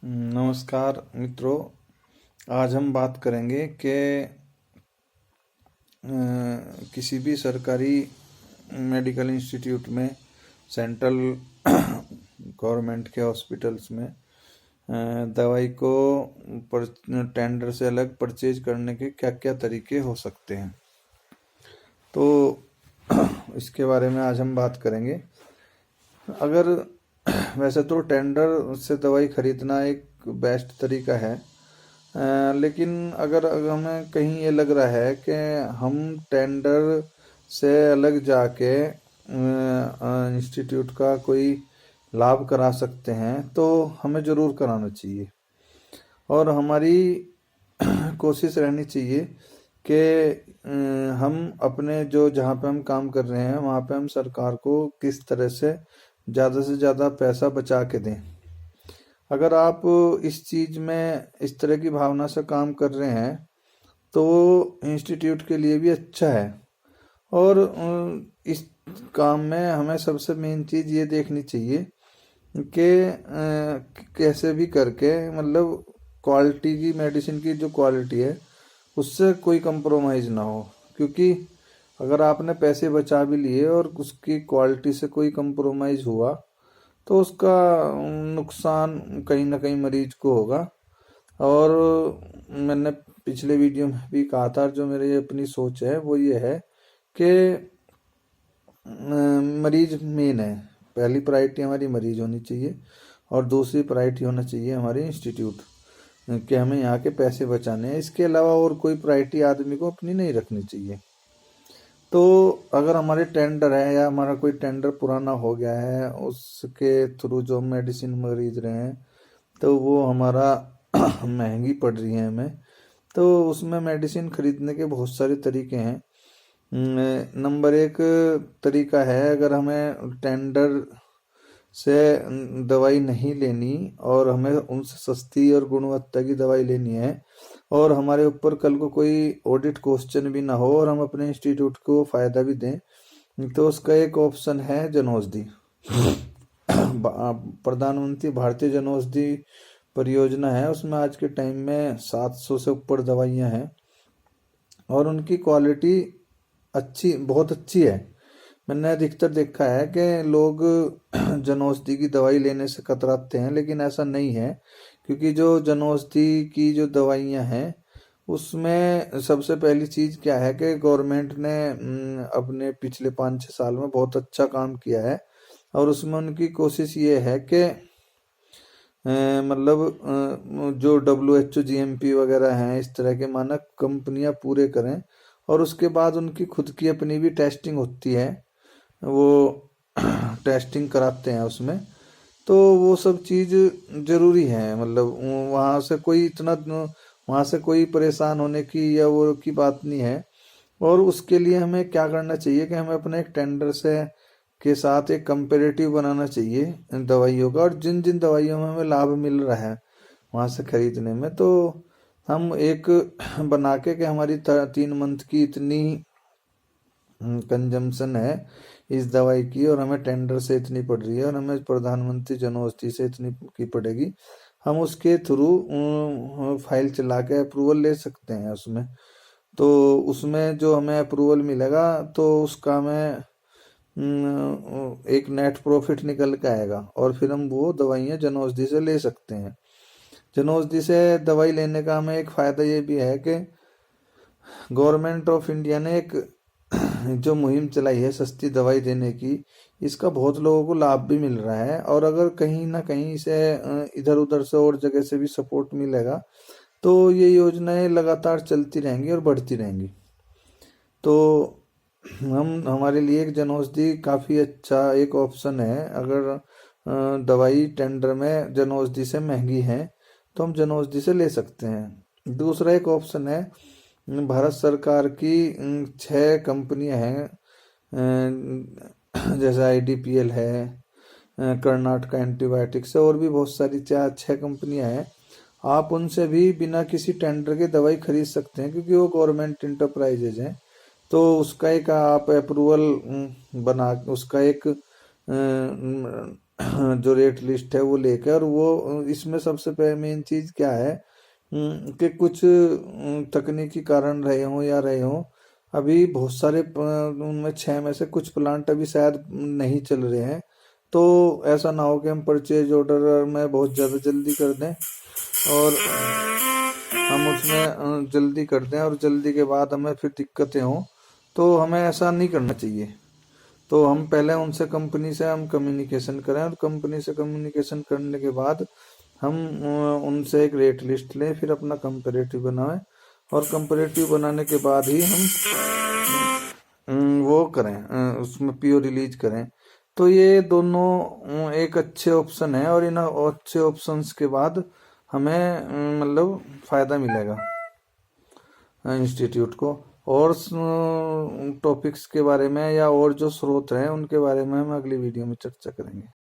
नमस्कार मित्रों। आज हम बात करेंगे कि किसी भी सरकारी मेडिकल इंस्टीट्यूट में, सेंट्रल गवर्नमेंट के हॉस्पिटल्स में दवाई को टेंडर से अलग परचेज करने के क्या क्या तरीके हो सकते हैं। तो इसके बारे में आज हम बात करेंगे। अगर वैसे तो टेंडर से दवाई खरीदना एक बेस्ट तरीका है, लेकिन अगर हमें कहीं ये लग रहा है कि हम टेंडर से अलग जाके इंस्टीट्यूट का कोई लाभ करा सकते हैं तो हमें ज़रूर कराना चाहिए। और हमारी कोशिश रहनी चाहिए कि हम अपने जो जहाँ पे हम काम कर रहे हैं वहाँ पे हम सरकार को किस तरह से ज़्यादा पैसा बचा के दें। अगर आप इस चीज़ में इस तरह की भावना से काम कर रहे हैं तो इंस्टीट्यूट के लिए भी अच्छा है। और इस काम में हमें सबसे मेन चीज़ ये देखनी चाहिए कि कैसे भी करके, मतलब क्वालिटी की, मेडिसिन की जो क्वालिटी है उससे कोई कंप्रोमाइज़ ना हो। क्योंकि अगर आपने पैसे बचा भी लिए और उसकी क्वालिटी से कोई कंप्रोमाइज़ हुआ तो उसका नुकसान कहीं ना कहीं मरीज को होगा। और मैंने पिछले वीडियो में भी कहा था, जो मेरी अपनी सोच है वो ये है कि मरीज मेन है। पहली प्रायोरिटी हमारी मरीज होनी चाहिए और दूसरी प्रायोरिटी होना चाहिए हमारे इंस्टीट्यूट, कि हमें यहाँ के पैसे बचाने हैं। इसके अलावा और कोई प्रायोरिटी आदमी को अपनी नहीं रखनी चाहिए। तो अगर हमारे टेंडर है या हमारा कोई टेंडर पुराना हो गया है, उसके थ्रू जो मेडिसिन खरीद रहे हैं तो वो हमारा महंगी पड़ रही है हमें, तो उसमें मेडिसिन खरीदने के बहुत सारे तरीके हैं। नंबर एक तरीका है, अगर हमें टेंडर से दवाई नहीं लेनी और हमें उनसे सस्ती और गुणवत्ता की दवाई लेनी है और हमारे ऊपर कल को कोई ऑडिट क्वेश्चन भी ना हो और हम अपने इंस्टीट्यूट को फ़ायदा भी दें, तो उसका एक ऑप्शन है जनौषधि। प्रधानमंत्री भारतीय जनौषधि परियोजना है, उसमें आज के टाइम में 700 से ऊपर दवाइयाँ हैं और उनकी क्वालिटी बहुत अच्छी है। मैंने अधिकतर देखा है कि लोग जनौषधि की दवाई लेने से कतराते हैं, लेकिन ऐसा नहीं है। क्योंकि जो जनौषधि की जो दवाइयाँ हैं उसमें सबसे पहली चीज़ क्या है कि गवर्नमेंट ने अपने पिछले 5-6 साल में बहुत अच्छा काम किया है और उसमें उनकी कोशिश ये है कि मतलब जो WHO GMP वगैरह हैं, इस तरह के मानक कंपनियां पूरे करें और उसके बाद उनकी खुद की अपनी भी टेस्टिंग होती है, वो टेस्टिंग कराते हैं उसमें। तो वो सब चीज़ ज़रूरी है। मतलब वहाँ से कोई परेशान होने की या वो की बात नहीं है। और उसके लिए हमें क्या करना चाहिए कि हमें अपने एक टेंडर से के साथ एक कंपेरेटिव बनाना चाहिए दवाइयों का, और जिन जिन दवाइयों में हमें लाभ मिल रहा है वहाँ से खरीदने में, तो हम एक बना के कि हमारी 3 मंथ की इतनी कंजम्पशन है इस दवाई की और हमें टेंडर से इतनी पड़ रही है और हमें प्रधानमंत्री जनौषधि से इतनी की पड़ेगी, हम उसके थ्रू फाइल चला के अप्रूवल ले सकते हैं उसमें। तो उसमें जो हमें अप्रूवल मिलेगा तो उसका हमें एक नेट प्रॉफिट निकल के आएगा और फिर हम वो दवाइयाँ जनौषधि से ले सकते हैं। जनौषधि से दवाई लेने का हमें एक फ़ायदा ये भी है कि गवर्नमेंट ऑफ इंडिया ने एक जो मुहिम चलाई है सस्ती दवाई देने की, इसका बहुत लोगों को लाभ भी मिल रहा है। और अगर कहीं ना कहीं इसे इधर उधर से और जगह से भी सपोर्ट मिलेगा तो ये योजनाएं लगातार चलती रहेंगी और बढ़ती रहेंगी। तो हमारे लिए एक जनौषधि काफ़ी अच्छा एक ऑप्शन है। अगर दवाई टेंडर में जनौषधि से महंगी है तो हम जनौषधि से ले सकते हैं। दूसरा एक ऑप्शन है, भारत सरकार की 6 कंपनियां हैं, जैसे IDPL है, कर्नाटका एंटीबायोटिक्स है, और भी बहुत सारी 6 कंपनियां हैं। आप उनसे भी बिना किसी टेंडर के दवाई खरीद सकते हैं क्योंकि वो गवर्नमेंट इंटरप्राइजेज हैं। तो उसका एक आप अप्रूवल बना, उसका एक जो रेट लिस्ट है वो लेकर, वो इसमें सबसे मेन चीज़ क्या है कि कुछ तकनीकी कारण रहे हों या रहे हों, अभी बहुत सारे उनमें 6 में से कुछ प्लांट अभी शायद नहीं चल रहे हैं। तो ऐसा ना हो कि हम परचेज ऑर्डर में बहुत ज़्यादा जल्दी कर दें और हम उसमें जल्दी कर दें और जल्दी के बाद हमें फिर दिक्कतें हों। तो हमें ऐसा नहीं करना चाहिए। तो हम पहले उनसे, कंपनी से हम कम्युनिकेशन करें और कंपनी से कम्युनिकेशन करने के बाद हम उनसे एक रेट लिस्ट लें, फिर अपना कंपेरेटिव बनाएं और कंपेरेटिव बनाने के बाद ही हम वो करें, उसमें पीओ रिलीज करें। तो ये दोनों एक अच्छे ऑप्शन है और इन अच्छे ऑप्शंस के बाद हमें मतलब फ़ायदा मिलेगा इंस्टीट्यूट को। और टॉपिक्स के बारे में या और जो स्रोत हैं उनके बारे में हम अगली वीडियो में चर्चा करेंगे।